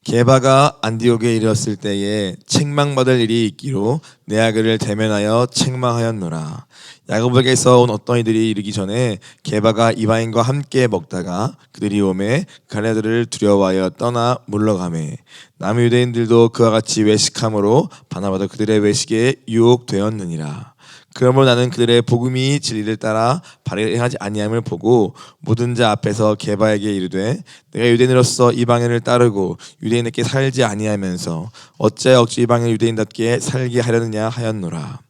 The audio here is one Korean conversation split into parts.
게바가 안디옥에 이르렀을 때에 책망받을 일이 있기로 내 아들을 대면하여 책망하였노라. 야고보에게서 온 어떤 이들이 이르기 전에 게바가 이방인과 함께 먹다가 그들이 오매 갈라디아를 두려워하여 떠나 물러가매 남의 유대인들도 그와 같이 외식함으로 바나바도 그들의 외식에 유혹되었느니라. 그러므로 나는 그들의 복음이 진리를 따라 발휘하지 아니함을 보고 모든 자 앞에서 게바에게 이르되 내가 유대인으로서 이방인을 따르고 유대인에게 살지 아니하면서 어찌 억지 이방인 유대인답게 살게 하려느냐 하였노라.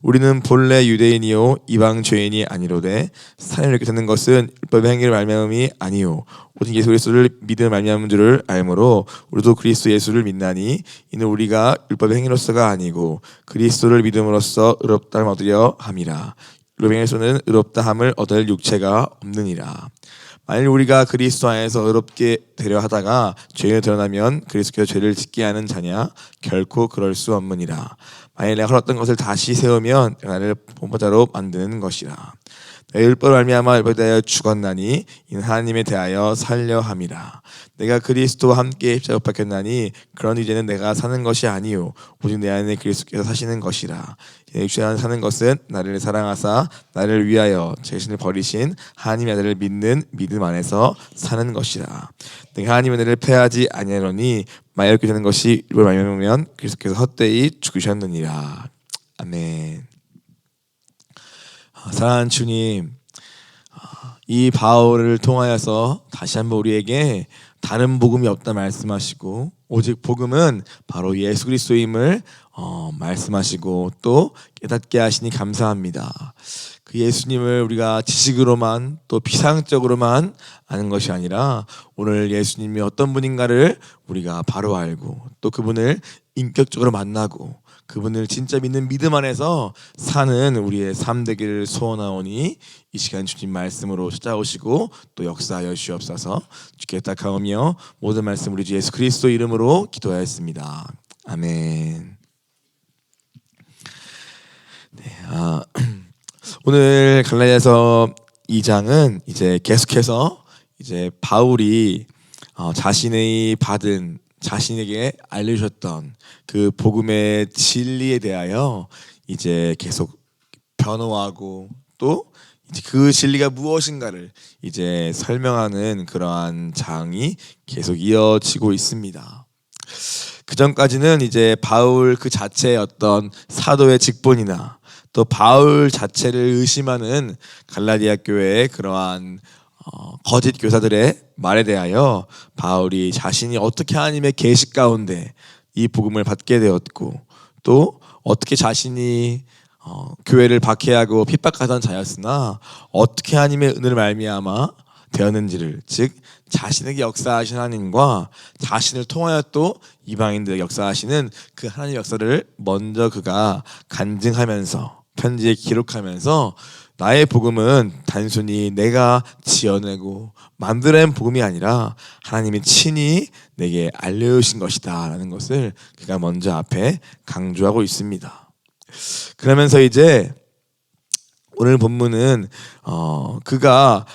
우리는 본래 유대인이요 이방 죄인이 아니로되 사람을 이렇게 듣는 것은 율법의 행위를 말미암음이 아니요 오직 예수 그리스도를 믿음 말미암은 줄을 알므로 우리도 그리스도 예수를 믿나니 이는 우리가 율법의 행위로서가 아니고 그리스도를 믿음으로써 의롭다함을 얻으려 함이라. 율법의 행위로서는 의롭다함을 얻을 육체가 없느니라. 만일 우리가 그리스도 안에서 의롭게 되려 하다가 죄인이 드러나면 그리스도께서 죄를 짓게 하는 자냐? 결코 그럴 수 없느니라. 만일 내가 헐었던 것을 다시 세우면 나를 본보자로 만드는 것이라. 내가 율법을 말미암아 율법에 대하여 죽었나니 이는 하나님에 대하여 살려 함이라. 내가 그리스도와 함께 십자가에 못 박혔나니 그러니 이제는 내가 사는 것이 아니요 오직 내 안에 그리스도께서 사시는 것이라. 육신 안에 사는 것은 나를 사랑하사 나를 위하여 자신을 버리신 하나님의 아들을 믿는 믿음 안에서 사는 것이라. 내가 하나님의 은혜를 패하지 아니하노니 만일 이렇게 되는 것이 율법을 말미암으면 그리스도께서 헛되이 죽으셨느니라. 아멘. 사랑하는 주님, 이 바울을 통하여서 다시 한번 우리에게 다른 복음이 없다 말씀하시고 오직 복음은 바로 예수 그리스도임을 말씀하시고 또 깨닫게 하시니 감사합니다. 그 예수님을 우리가 지식으로만 또 피상적으로만 아는 것이 아니라 오늘 예수님이 어떤 분인가를 우리가 바로 알고 또 그분을 인격적으로 만나고 그분을 진짜 믿는 믿음 안에서 사는 우리의 삶 되기를 소원하오니 이 시간 주님 말씀으로 찾아오시고 또 역사하여 주옵소서. 주께 딱하오며 모든 말씀 우리 주 예수 그리스도 이름으로 기도하였습니다. 아멘. 네, 오늘 갈라디아서 2장은 이제 계속해서 이제 바울이 자신의 받은 자신에게 알려주셨던 그 복음의 진리에 대하여 이제 계속 변호하고 또 이제 그 진리가 무엇인가를 이제 설명하는 그러한 장이 계속 이어지고 있습니다. 그 전까지는 이제 바울 그 자체의 어떤 사도의 직분이나 또 바울 자체를 의심하는 갈라디아 교회의 그러한 거짓 교사들의 말에 대하여 바울이 자신이 어떻게 하나님의 계시 가운데 이 복음을 받게 되었고 또 어떻게 자신이 교회를 박해하고 핍박하던 자였으나 어떻게 하나님의 은혜를 말미암아 되었는지를 즉 자신에게 역사하신 하나님과 자신을 통하여 또 이방인들에게 역사하시는 그 하나님의 역사를 먼저 그가 간증하면서 편지에 기록하면서 나의 복음은 단순히 내가 지어내고 만들어낸 복음이 아니라 하나님이 친히 내게 알려주신 것이다 라는 것을 그가 먼저 앞에 강조하고 있습니다. 그러면서 이제 오늘 본문은 그가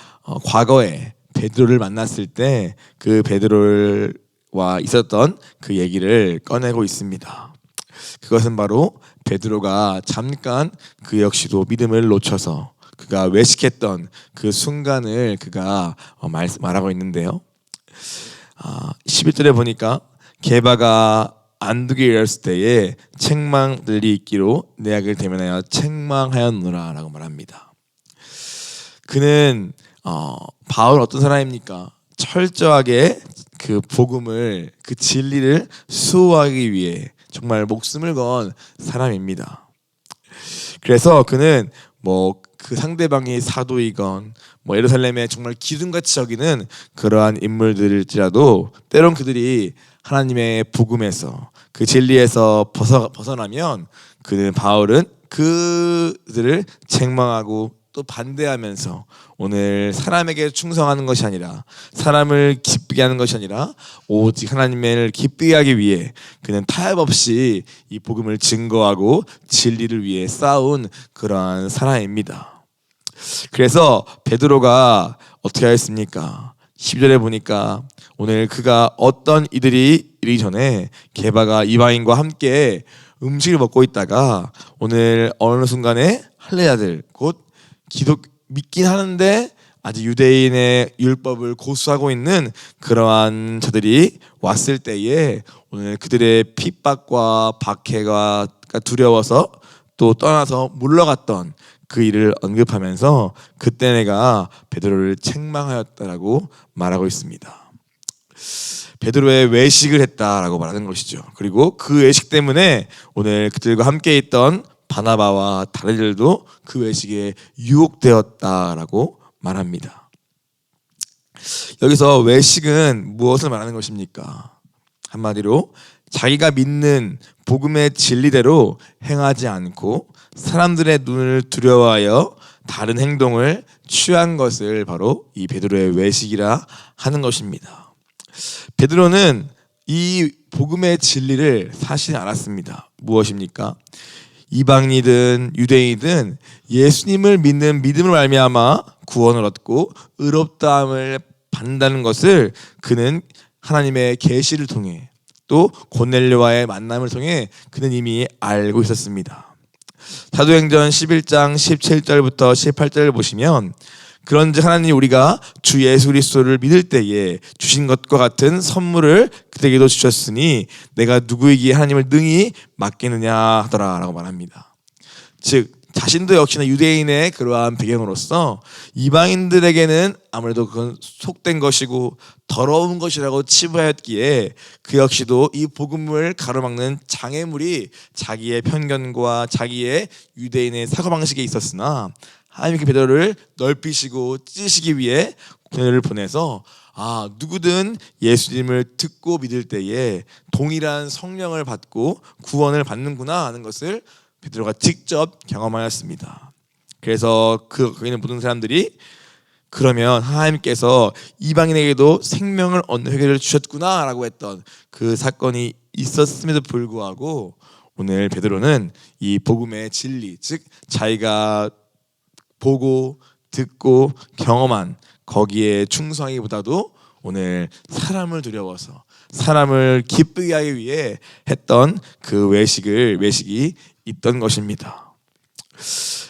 과거에 베드로를 만났을 때 그 베드로와 있었던 그 얘기를 꺼내고 있습니다. 그것은 바로 베드로가 잠깐 그 역시도 믿음을 놓쳐서 그가 외식했던 그 순간을 그가 말하고 있는데요. 11절에 보니까 게바가 안디옥에 이르렀을 때에 책망들이 있기로 내 악을 대면하여 책망하였노라 라고 말합니다. 그는 바울 어떤 사람입니까? 철저하게 그 복음을 그 진리를 수호하기 위해 정말 목숨을 건 사람입니다. 그래서 그는 그 상대방이 사도이건 예루살렘에 정말 기둥같이 여기는 그러한 인물들일지라도 때론 그들이 하나님의 복음에서 그 진리에서 벗어나면 바울은 그들을 책망하고 또 반대하면서 오늘 사람에게 충성하는 것이 아니라 사람을 기쁘게 하는 것이 아니라 오직 하나님을 기쁘게 하기 위해 그는 타협 없이 이 복음을 증거하고 진리를 위해 싸운 그러한 사람입니다. 그래서 베드로가 어떻게 하였습니까? 10절에 보니까 오늘 그가 어떤 이들이 이르기 전에 게바가 이방인과 함께 음식을 먹고 있다가 오늘 어느 순간에 할례자들 곧 기독 믿긴 하는데 아직 유대인의 율법을 고수하고 있는 그러한 자들이 왔을 때에 오늘 그들의 핍박과 박해가 두려워서 또 떠나서 물러갔던 그 일을 언급하면서 그때 내가 베드로를 책망하였다라고 말하고 있습니다. 베드로의 외식을 했다라고 말하는 것이죠. 그리고 그 외식 때문에 오늘 그들과 함께 있던 바나바와 다른 이들도 그 외식에 유혹되었다라고 말합니다. 여기서 외식은 무엇을 말하는 것입니까? 한마디로 자기가 믿는 복음의 진리대로 행하지 않고 사람들의 눈을 두려워하여 다른 행동을 취한 것을 바로 이 베드로의 외식이라 하는 것입니다. 베드로는 이 복음의 진리를 사실 알았습니다. 무엇입니까? 이방인이든 유대인이든 예수님을 믿는 믿음을 말미암아 구원을 얻고 의롭다함을 받는다는 것을 그는 하나님의 계시를 통해 또 고넬료와의 만남을 통해 그는 이미 알고 있었습니다. 사도행전 11장 17절부터 18절을 보시면 그런즉 하나님 우리가 주 예수 그리스도를 믿을 때에 주신 것과 같은 선물을 그들에게도 주셨으니 내가 누구에게 하나님을 능히 맡기느냐 하더라라고 말합니다. 즉 자신도 역시나 유대인의 그러한 배경으로서 이방인들에게는 아무래도 그건 속된 것이고 더러운 것이라고 치부하였기에 그 역시도 이 복음을 가로막는 장애물이 자기의 편견과 자기의 유대인의 사고방식에 있었으나 하나님께 베드로를 넓히시고 찢으시기 위해 그를 보내서 누구든 예수님을 듣고 믿을 때에 동일한 성령을 받고 구원을 받는구나 하는 것을 베드로가 직접 경험하였습니다. 그래서 거기 있는 모든 사람들이 그러면 하나님께서 이방인에게도 생명을 얻는 회개를 주셨구나 라고 했던 그 사건이 있었음에도 불구하고 오늘 베드로는 이 복음의 진리, 즉 자기가 보고 듣고 경험한 거기에 충성하기보다도 오늘 사람을 두려워서 사람을 기쁘게 하기 위해 했던 그 외식이 있던 것입니다.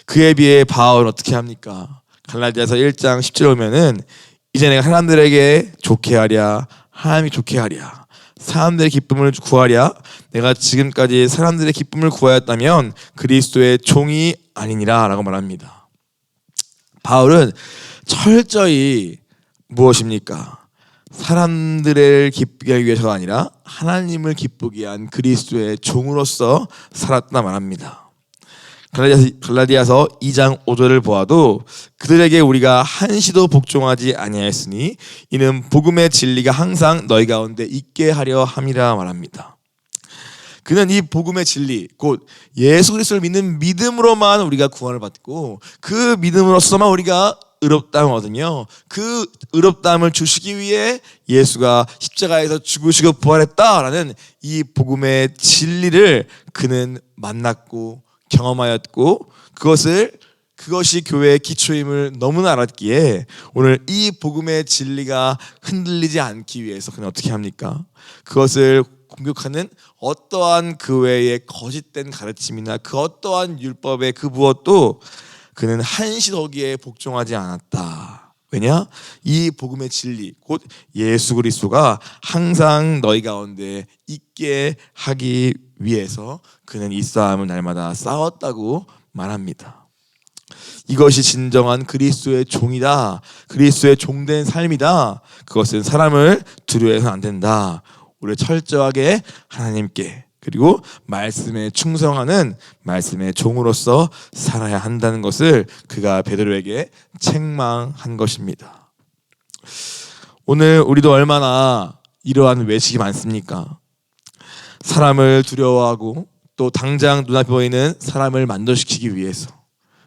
그에 비해 바울은 어떻게 합니까? 갈라디아서 1장 10절 보면은 이제 내가 사람들에게 좋게 하랴 하나님이 좋게 하랴 사람들의 기쁨을 구하랴 내가 지금까지 사람들의 기쁨을 구하였다면 그리스도의 종이 아니니라 라고 말합니다. 바울은 철저히 무엇입니까? 사람들을 기쁘게 하기 위해서가 아니라 하나님을 기쁘게 위한 그리스도의 종으로서 살았다 말합니다. 갈라디아서 2장 5절을 보아도 그들에게 우리가 한시도 복종하지 아니하였으니 이는 복음의 진리가 항상 너희 가운데 있게 하려 함이라 말합니다. 그는 이 복음의 진리 곧 예수 그리스도를 믿는 믿음으로만 우리가 구원을 받고 그 믿음으로서만 우리가 의롭다함을 얻으며 그 의롭다함을 주시기 위해 예수가 십자가에서 죽으시고 부활했다라는 이 복음의 진리를 그는 만났고 경험하였고 그것이 교회의 기초임을 너무나 알았기에 오늘 이 복음의 진리가 흔들리지 않기 위해서 그는 어떻게 합니까? 그것을 공격하는 어떠한 그 외의 거짓된 가르침이나 그 어떠한 율법의 그 무엇도 그는 한시도 거기에 복종하지 않았다. 왜냐? 이 복음의 진리 곧 예수 그리스도가 항상 너희 가운데 있게 하기 위해서 그는 이 싸움을 날마다 싸웠다고 말합니다. 이것이 진정한 그리스도의 종이다. 그리스도의 종된 삶이다. 그것은 사람을 두려워해서는 안 된다. 우리 철저하게 하나님께 그리고 말씀에 충성하는 말씀의 종으로서 살아야 한다는 것을 그가 베드로에게 책망한 것입니다. 오늘 우리도 얼마나 이러한 외식이 많습니까? 사람을 두려워하고 또 당장 눈앞에 보이는 사람을 만족시키기 위해서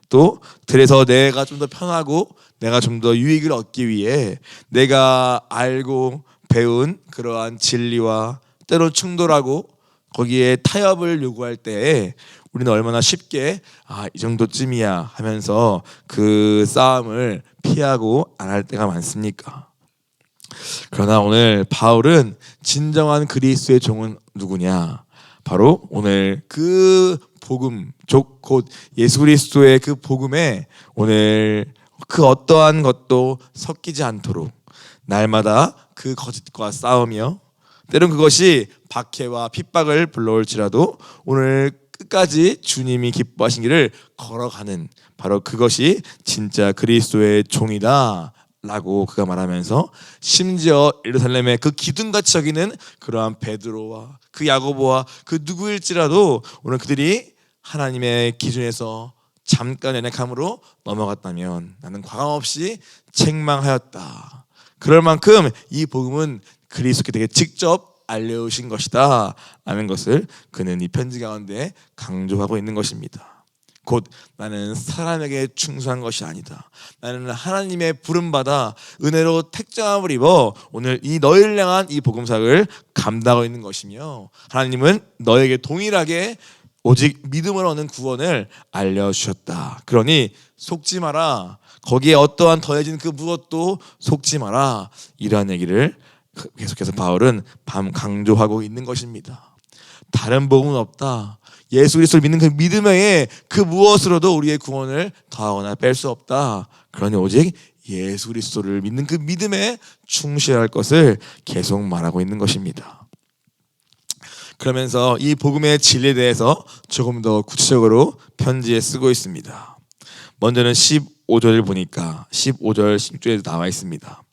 또 그래서 내가 좀 더 편하고 내가 좀 더 유익을 얻기 위해 내가 알고 배운 그러한 진리와 때로 충돌하고 거기에 타협을 요구할 때 우리는 얼마나 쉽게 이 정도쯤이야 하면서 그 싸움을 피하고 안 할 때가 많습니까? 그러나 오늘 바울은 진정한 그리스도의 종은 누구냐? 바로 오늘 그 복음, 곧 예수 그리스도의 그 복음에 오늘 그 어떠한 것도 섞이지 않도록 날마다 그 거짓과 싸우며 때론 그것이 박해와 핍박을 불러올지라도 오늘 끝까지 주님이 기뻐하신 길을 걸어가는 바로 그것이 진짜 그리스도의 종이다 라고 그가 말하면서 심지어 예루살렘의 그 기둥같이 여기는 그러한 베드로와 그 야고보와 그 누구일지라도 오늘 그들이 하나님의 기준에서 잠깐 연약함으로 넘어갔다면 나는 과감없이 책망하였다. 그럴 만큼 이 복음은 그리스도께 직접 알려주신 것이다 라는 것을 그는 이 편지 가운데 강조하고 있는 것입니다. 곧 나는 사람에게 충성한 것이 아니다. 나는 하나님의 부름받아 은혜로 택정함을 입어 오늘 이 너희를 향한 이 복음사역을 감당하고 있는 것이며 하나님은 너에게 동일하게 오직 믿음으로 얻는 구원을 알려주셨다. 그러니 속지 마라. 거기에 어떠한 더해진 그 무엇도 속지 마라. 이러한 얘기를 계속해서 바울은 강조하고 있는 것입니다. 다른 복음은 없다. 예수 그리스도를 믿는 그 믿음 외에 그 무엇으로도 우리의 구원을 더하거나 뺄 수 없다. 그러니 오직 예수 그리스도를 믿는 그 믿음에 충실해야 할 것을 계속 말하고 있는 것입니다. 그러면서 이 복음의 진리에 대해서 조금 더 구체적으로 편지에 쓰고 있습니다. 먼저는 15절을 보니까 15절 16절에도 나와 있습니다.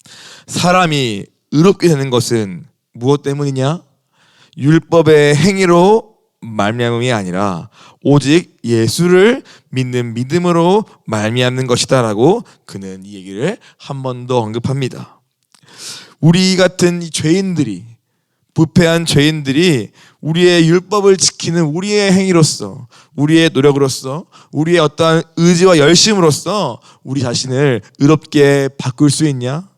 사람이 의롭게 되는 것은 무엇 때문이냐? 율법의 행위로 말미암음이 아니라 오직 예수를 믿는 믿음으로 말미암는 것이다라고 그는 이 얘기를 한 번 더 언급합니다. 우리 같은 이 죄인들이 부패한 죄인들이 우리의 율법을 지키는 우리의 행위로서 우리의 노력으로서 우리의 어떠한 의지와 열심으로써 우리 자신을 의롭게 바꿀 수 있냐?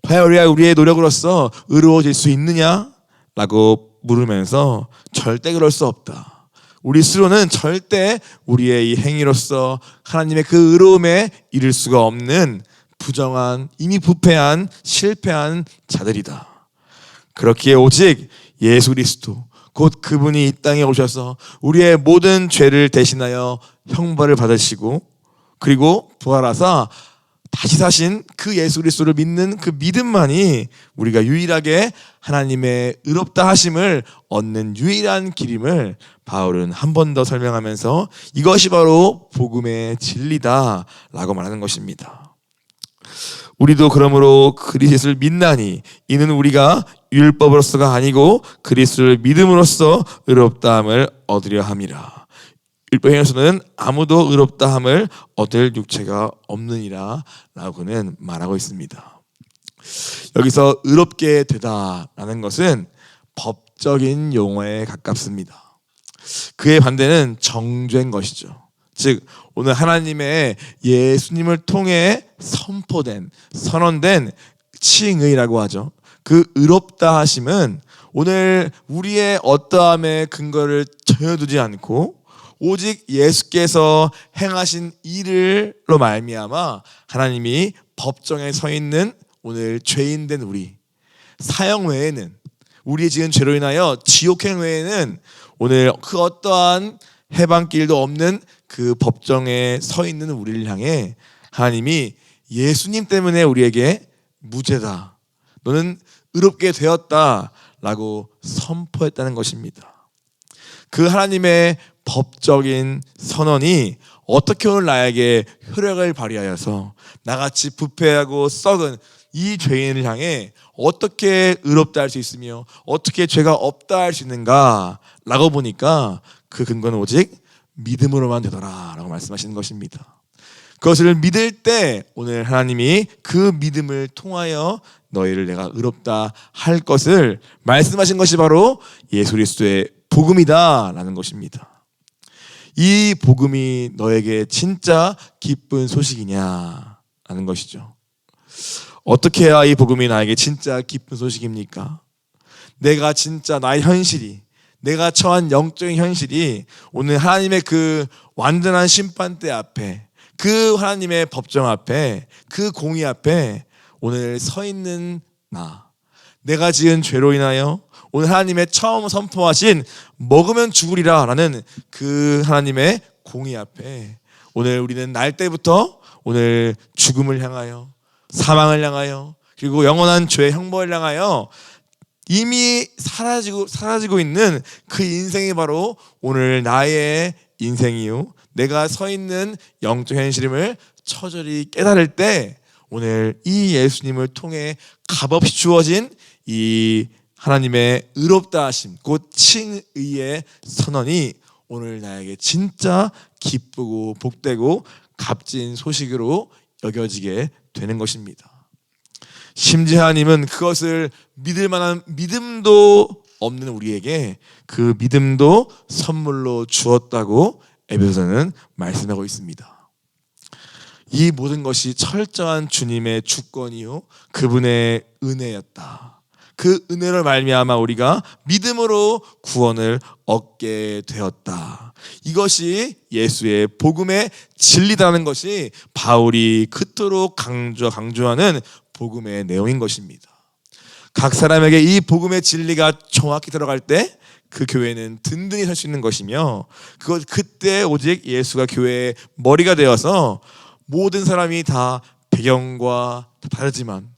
과연 우리가 우리의 노력으로서 의로워질 수 있느냐? 라고 물으면서 절대 그럴 수 없다. 우리 스스로는 절대 우리의 이 행위로서 하나님의 그 의로움에 이를 수가 없는 부정한 이미 부패한 실패한 자들이다. 그렇기에 오직 예수 그리스도 곧 그분이 이 땅에 오셔서 우리의 모든 죄를 대신하여 형벌을 받으시고 그리고 부활하사 다시 사신 그 예수 그리스도를 믿는 그 믿음만이 우리가 유일하게 하나님의 의롭다 하심을 얻는 유일한 길임을 바울은 한 번 더 설명하면서 이것이 바로 복음의 진리다 라고 말하는 것입니다. 우리도 그러므로 그리스도를 믿나니 이는 우리가 율법으로서가 아니고 그리스도를 믿음으로써 의롭다함을 얻으려 함이라. 율법에서는 아무도 의롭다함을 얻을 육체가 없느니라 라고는 말하고 있습니다. 여기서 의롭게 되다라는 것은 법적인 용어에 가깝습니다. 그의 반대는 정죄인 것이죠. 즉 오늘 하나님의 예수님을 통해 선포된 선언된 칭의라고 하죠. 그 의롭다 하심은 오늘 우리의 어떠함의 근거를 전혀 두지 않고 오직 예수께서 행하신 일을로 말미암아 하나님이 법정에 서 있는 오늘 죄인된 우리 사형 외에는 우리의 지은 죄로 인하여 지옥행 외에는 오늘 그 어떠한 해방길도 없는 그 법정에 서 있는 우리를 향해 하나님이 예수님 때문에 우리에게 무죄다. 너는 의롭게 되었다 라고 선포했다는 것입니다. 그 하나님의 법적인 선언이 어떻게 오늘 나에게 효력을 발휘하여서 나같이 부패하고 썩은 이 죄인을 향해 어떻게 의롭다 할 수 있으며 어떻게 죄가 없다 할 수 있는가 라고 보니까 그 근거는 오직 믿음으로만 되더라 라고 말씀하시는 것입니다. 그것을 믿을 때 오늘 하나님이 그 믿음을 통하여 너희를 내가 의롭다 할 것을 말씀하신 것이 바로 예수 그리스도의 복음이다 라는 것입니다. 이 복음이 너에게 진짜 기쁜 소식이냐 라는 것이죠. 어떻게 해야 이 복음이 나에게 진짜 기쁜 소식입니까? 내가 진짜 나의 현실이 내가 처한 영적인 현실이 오늘 하나님의 그 완전한 심판대 앞에 그 하나님의 법정 앞에 그 공의 앞에 오늘 서 있는 나, 내가 지은 죄로 인하여 오늘 하나님의 처음 선포하신 먹으면 죽으리라 라는 그 하나님의 공의 앞에 오늘 우리는 날 때부터 오늘 죽음을 향하여, 사망을 향하여, 그리고 영원한 죄의 형벌을 향하여 이미 사라지고 있는 그 인생이 바로 오늘 나의 인생이요, 내가 서 있는 영적 현실임을 처절히 깨달을 때 오늘 이 예수님을 통해 값없이 주어진 이 하나님의 의롭다 하심, 곧 칭의의 선언이 오늘 나에게 진짜 기쁘고 복되고 값진 소식으로 여겨지게 되는 것입니다. 심지어 하나님은 그것을 믿을 만한 믿음도 없는 우리에게 그 믿음도 선물로 주었다고 에베소서는 말씀하고 있습니다. 이 모든 것이 철저한 주님의 주권이요, 그분의 은혜였다. 그 은혜를 말미암아 우리가 믿음으로 구원을 얻게 되었다. 이것이 예수의 복음의 진리라는 것이 바울이 그토록 강조하는 복음의 내용인 것입니다. 각 사람에게 이 복음의 진리가 정확히 들어갈 때 그 교회는 든든히 설 수 있는 것이며, 그때 오직 예수가 교회의 머리가 되어서 모든 사람이 다 배경과 다 다르지만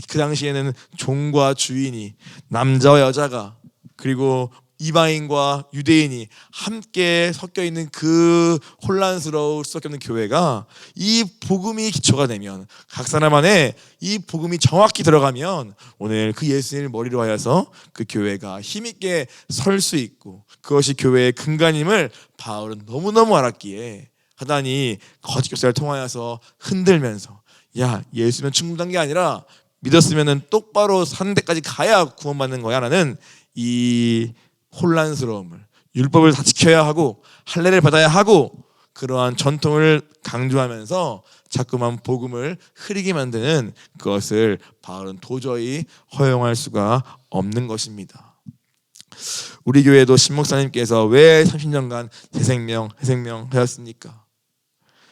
그 당시에는 종과 주인이, 남자와 여자가, 그리고 이방인과 유대인이 함께 섞여 있는 그 혼란스러울 수밖에 없는 교회가 이 복음이 기초가 되면, 각 사람 안에 이 복음이 정확히 들어가면 오늘 그 예수님을 머리로 하여서 그 교회가 힘있게 설 수 있고, 그것이 교회의 근간임을 바울은 너무너무 알았기에 하다니 거짓 교사를 통하여서 흔들면서, 야, 예수면 충분한 게 아니라 믿었으면 똑바로 사는 데까지 가야 구원받는 거야 라는 이 혼란스러움을, 율법을 다 지켜야 하고 할례를 받아야 하고 그러한 전통을 강조하면서 자꾸만 복음을 흐리게 만드는 그것을 바울은 도저히 허용할 수가 없는 것입니다. 우리 교회도 신 목사님께서 왜 30년간 새생명 하였습니까?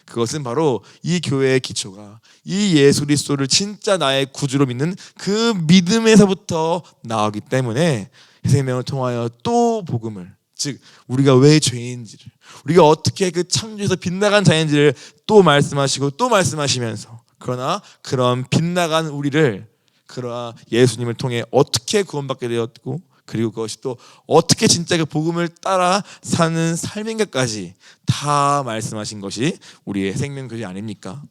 그것은 바로 이 교회의 기초가 이 예수 그리스도를 진짜 나의 구주로 믿는 그 믿음에서부터 나오기 때문에 생명을 통하여 또 복음을, 즉 우리가 왜 죄인지를, 우리가 어떻게 그 창조에서 빗나간 자인지를 또 말씀하시고 또 말씀하시면서, 그러나 그런 빗나간 우리를 그러나 예수님을 통해 어떻게 구원받게 되었고, 그리고 그것이 또 어떻게 진짜 그 복음을 따라 사는 삶인가까지 다 말씀하신 것이 우리의 생명교회 아닙니까?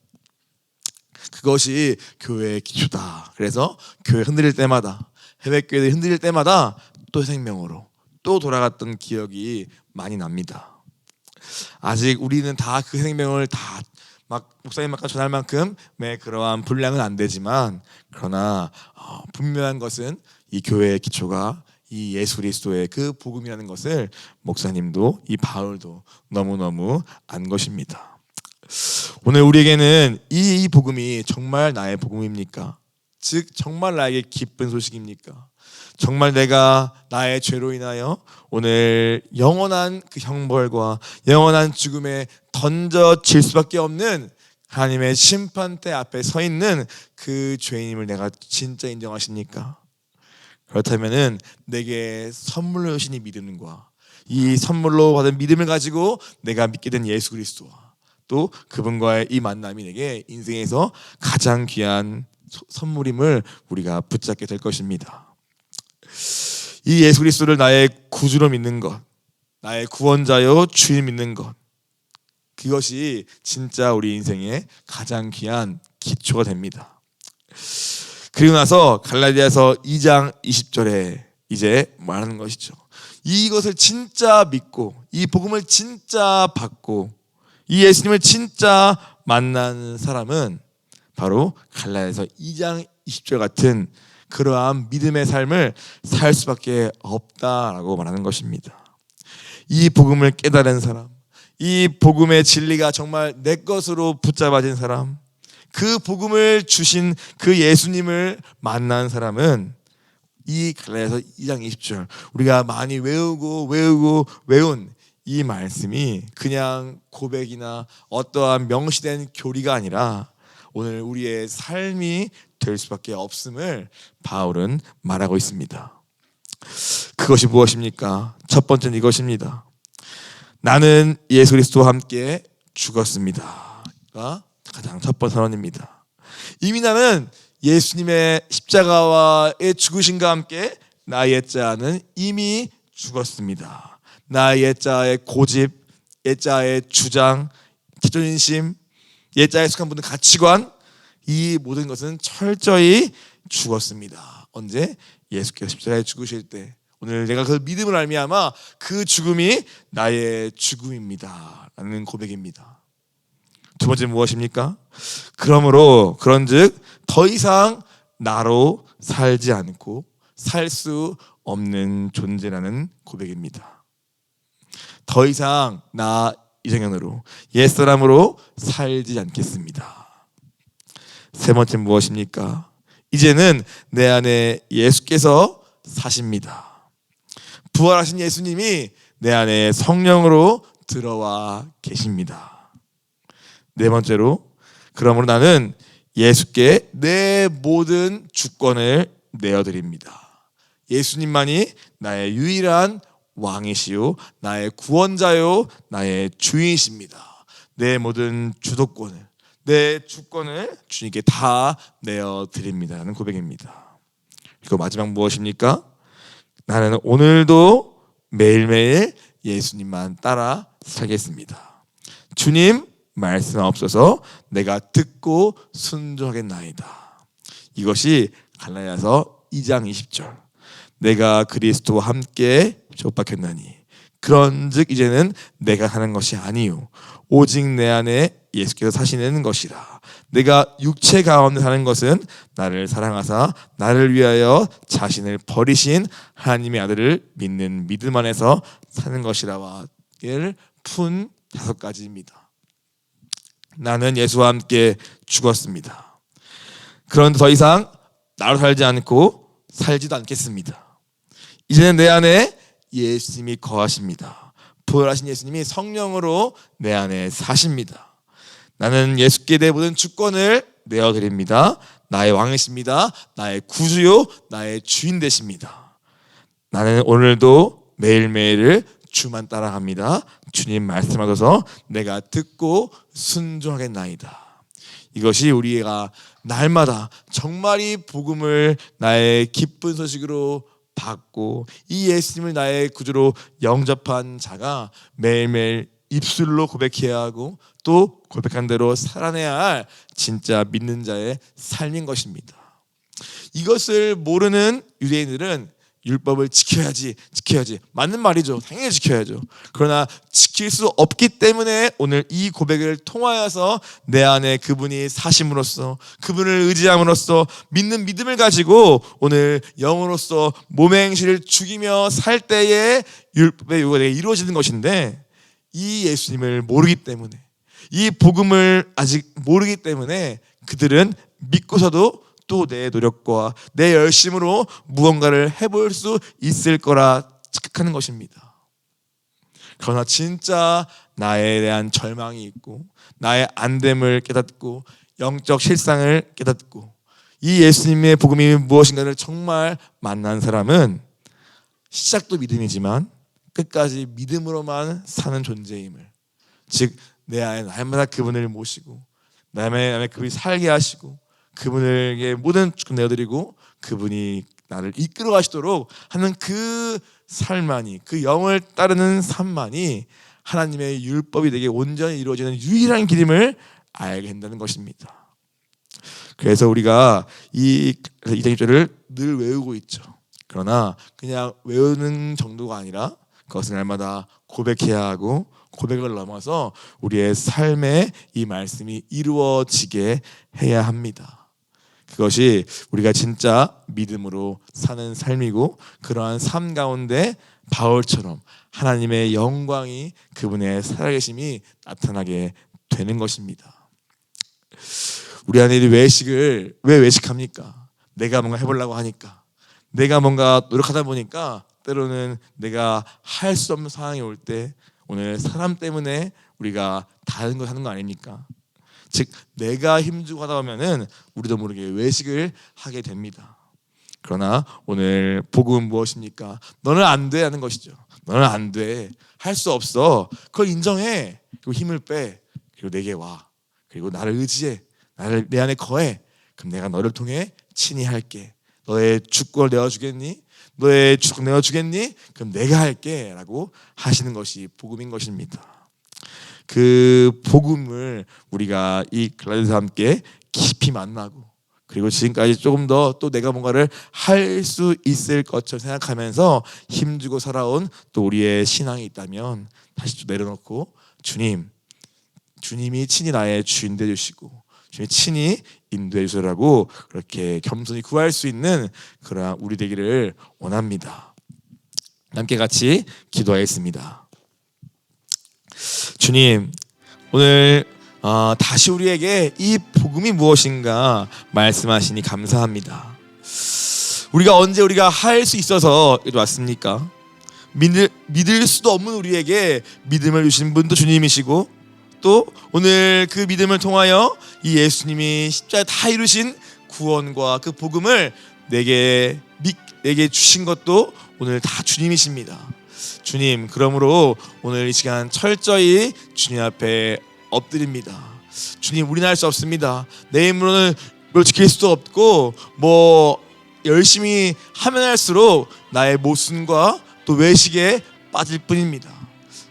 그것이 교회의 기초다. 그래서 교회 흔들릴 때마다, 해외교회들이 흔들릴 때마다 또 생명으로 또 돌아갔던 기억이 많이 납니다. 아직 우리는 다 그 생명을 다 막 목사님 아까 전할 만큼 그러한 분량은 안 되지만, 그러나 분명한 것은 이 교회의 기초가 이 예수 그리스도의 그 복음이라는 것을 목사님도 이 바울도 너무너무 안 것입니다. 오늘 우리에게는 이 복음이 정말 나의 복음입니까? 즉 정말 나에게 기쁜 소식입니까? 정말 내가 나의 죄로 인하여 오늘 영원한 그 형벌과 영원한 죽음에 던져질 수밖에 없는 하나님의 심판대 앞에 서 있는 그 죄인임을 내가 진짜 인정하십니까? 그렇다면은 내게 선물로 주신 이 믿음과 이 선물로 받은 믿음을 가지고 내가 믿게 된 예수 그리스도와 또 그분과의 이 만남이 내게 인생에서 가장 귀한 선물임을 우리가 붙잡게 될 것입니다. 이 예수 그리스도를 나의 구주로 믿는 것, 나의 구원자요 주인 믿는 것, 그것이 진짜 우리 인생의 가장 귀한 기초가 됩니다. 그리고 나서 갈라디아서 2장 20절에 이제 말하는 것이죠. 이것을 진짜 믿고 이 복음을 진짜 받고 이 예수님을 진짜 만나는 사람은 바로 갈라디아서 2장 20절 같은 그러한 믿음의 삶을 살 수밖에 없다라고 말하는 것입니다. 이 복음을 깨달은 사람, 이 복음의 진리가 정말 내 것으로 붙잡아진 사람, 그 복음을 주신 그 예수님을 만난 사람은 이 갈라디아서 2장 20절 우리가 많이 외운 이 말씀이 그냥 고백이나 어떠한 명시된 교리가 아니라 오늘 우리의 삶이 될 수밖에 없음을 바울은 말하고 있습니다. 그것이 무엇입니까? 첫 번째는 이것입니다. 나는 예수 그리스도와 함께 죽었습니다. 가 가장 첫 번째 선언입니다. 이미 나는 예수님의 십자가와의 죽으심과 함께 나의 옛자는 이미 죽었습니다. 나의 옛자의 고집, 옛자의 주장, 자존심, 옛자에 속한 모든 가치관, 이 모든 것은 철저히 죽었습니다. 언제? 예수께서 십자가에 죽으실 때. 오늘 내가 그 믿음을 알미암아 그 죽음이 나의 죽음입니다 라는 고백입니다. 두 번째 무엇입니까? 그러므로 그런즉 더 이상 나로 살지 않고 살 수 없는 존재라는 고백입니다. 더 이상 나 이정현으로 옛사람으로 살지 않겠습니다. 세 번째 무엇입니까? 이제는 내 안에 예수께서 사십니다. 부활하신 예수님이 내 안에 성령으로 들어와 계십니다. 네 번째로 그러므로 나는 예수께 내 모든 주권을 내어드립니다. 예수님만이 나의 유일한 왕이시요 나의 구원자요 나의 주인이십니다. 내 모든 주도권을 내 주권을 주님께 다 내어드립니다라는 고백입니다. 그리고 마지막 무엇입니까? 나는 오늘도 매일매일 예수님만 따라 살겠습니다. 주님 말씀 없어서 내가 듣고 순종하겠나이다. 이것이 갈라디아서 2장 20절. 내가 그리스도와 함께 족박했나니 그런즉 이제는 내가 사는 것이 아니요 오직 내 안에 예수께서 사시는 것이라. 내가 육체 가운데 사는 것은 나를 사랑하사 나를 위하여 자신을 버리신 하나님의 아들을 믿는 믿음 안에서 사는 것이라와 푼 5가지입니다. 나는 예수와 함께 죽었습니다. 그런데 더 이상 나로 살지 않고 살지도 않겠습니다. 이제는 내 안에 예수님이 거하십니다. 부활하신 예수님이 성령으로 내 안에 사십니다. 나는 예수께 내 모든 주권을 내어드립니다. 나의 왕이십니다. 나의 구주요 나의 주인 되십니다. 나는 오늘도 매일매일을 주만 따라갑니다. 주님 말씀하셔서 내가 듣고 순종하겠나이다. 이것이 우리가 날마다 정말 이 복음을 나의 기쁜 소식으로 받고 이 예수님을 나의 구주로 영접한 자가 매일매일 입술로 고백해야 하고 또 고백한 대로 살아내야 할 진짜 믿는 자의 삶인 것입니다. 이것을 모르는 유대인들은 율법을 지켜야지 맞는 말이죠. 당연히 지켜야죠. 그러나 지킬 수 없기 때문에 오늘 이 고백을 통하여서 내 안에 그분이 사심으로써 그분을 의지함으로써 믿는 믿음을 가지고 오늘 영으로서 몸의 행실을 죽이며 살 때에 율법의 요구가 이루어지는 것인데 이 예수님을 모르기 때문에 이 복음을 아직 모르기 때문에 그들은 믿고서도 또 내 노력과 내 열심으로 무언가를 해볼 수 있을 거라 착각하는 것입니다. 그러나 진짜 나에 대한 절망이 있고 나의 안됨을 깨닫고 영적 실상을 깨닫고 이 예수님의 복음이 무엇인가를 정말 만난 사람은 시작도 믿음이지만 끝까지 믿음으로만 사는 존재임을, 즉 내 안에 날마다 그분을 모시고 남의 그분이 살게 하시고 그분에게 모든 주권 내어드리고 그분이 나를 이끌어 가시도록 하는 그 삶만이, 그 영을 따르는 삶만이 하나님의 율법이 되게 온전히 이루어지는 유일한 길임을 알게 된다는 것입니다. 그래서 우리가 이 2장 1절을 늘 외우고 있죠. 그러나 그냥 외우는 정도가 아니라 그것을 날마다 고백해야 하고 고백을 넘어서 우리의 삶에 이 말씀이 이루어지게 해야 합니다. 그것이 우리가 진짜 믿음으로 사는 삶이고 그러한 삶 가운데 바울처럼 하나님의 영광이 그분의 살아계심이 나타나게 되는 것입니다. 우리 안에 외식을 왜 외식합니까? 내가 뭔가 해보려고 하니까, 내가 뭔가 노력하다 보니까 때로는 내가 할 수 없는 상황이 올 때 오늘 사람 때문에 우리가 다른 걸 하는 거 아닙니까? 즉 내가 힘주고 하다 보면은 우리도 모르게 외식을 하게 됩니다. 그러나 오늘 복음은 무엇입니까? 너는 안 돼 하는 것이죠. 너는 안 돼. 할 수 없어. 그걸 인정해. 그리고 힘을 빼. 그리고 내게 와. 그리고 나를 의지해. 나를 내 안에 거해. 그럼 내가 너를 통해 친히 할게. 너의 주권을 내어주겠니? 너의 주권 내어주겠니? 그럼 내가 할게 라고 하시는 것이 복음인 것입니다. 그 복음을 우리가 이 글라디아와 함께 깊이 만나고 그리고 지금까지 조금 더 또 내가 뭔가를 할 수 있을 것처럼 생각하면서 힘주고 살아온 또 우리의 신앙이 있다면 다시 또 내려놓고 주님이 친히 나의 주인 되주시고 주님이 친히 인도해 주시라고 그렇게 겸손히 구할 수 있는 그러한 우리 되기를 원합니다. 함께 같이 기도하겠습니다. 주님, 오늘 다시 우리에게 이 복음이 무엇인가 말씀하시니 감사합니다. 우리가 언제 우리가 할 수 있어서 왔습니까? 믿을 수도 없는 우리에게 믿음을 주신 분도 주님이시고 또 오늘 그 믿음을 통하여 이 예수님이 십자가에 다 이루신 구원과 그 복음을 내게 주신 것도 오늘 다 주님이십니다. 주님, 그러므로 오늘 이 시간 철저히 주님 앞에 엎드립니다. 주님, 우리는 할 수 없습니다. 내 힘으로는 뭘 지킬 수도 없고 열심히 하면 할수록 나의 모순과 또 외식에 빠질 뿐입니다.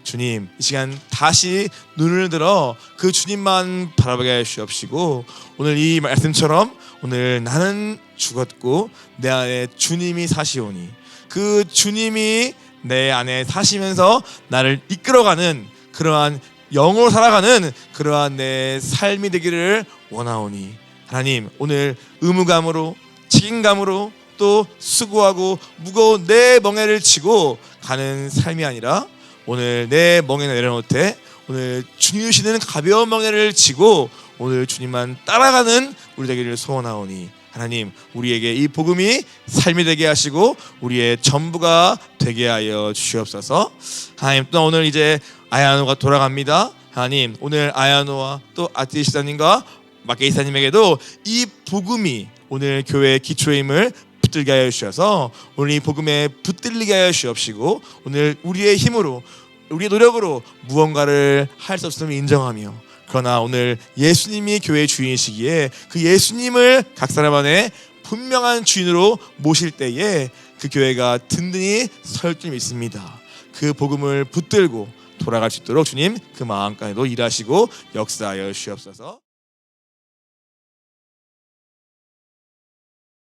주님, 이 시간 다시 눈을 들어 그 주님만 바라보게 하시옵시고 오늘 이 말씀처럼 오늘 나는 죽었고 내 안에 주님이 사시오니 그 주님이 내 안에 사시면서 나를 이끌어가는 그러한 영으로 살아가는 그러한 내 삶이 되기를 원하오니 하나님, 오늘 의무감으로 책임감으로 또 수고하고 무거운 내 멍에를 지고 가는 삶이 아니라 오늘 내 멍에를 내려놓되 오늘 주님 주시는 가벼운 멍에를 지고 오늘 주님만 따라가는 우리 되기를 소원하오니 하나님, 우리에게 이 복음이 삶이 되게 하시고 우리의 전부가 되게 하여 주시옵소서. 하나님, 또 오늘 이제 아야노가 돌아갑니다. 하나님, 오늘 아야노와 또 아띠 시사님과 마케 이사님에게도 이 복음이 오늘 교회의 기초의 힘을 붙들게 하여 주셔서 오늘 이 복음에 붙들리게 하여 주옵시고 오늘 우리의 힘으로 우리의 노력으로 무언가를 할 수 없음을 인정하며 그러나 오늘 예수님이 교회의 주인이시기에 그 예수님을 각 사람 안에 분명한 주인으로 모실 때에 그 교회가 든든히 설 줄 믿습니다. 그 복음을 붙들고 돌아갈 수 있도록 주님 그 마음까지도 일하시고 역사하여 주시옵소서.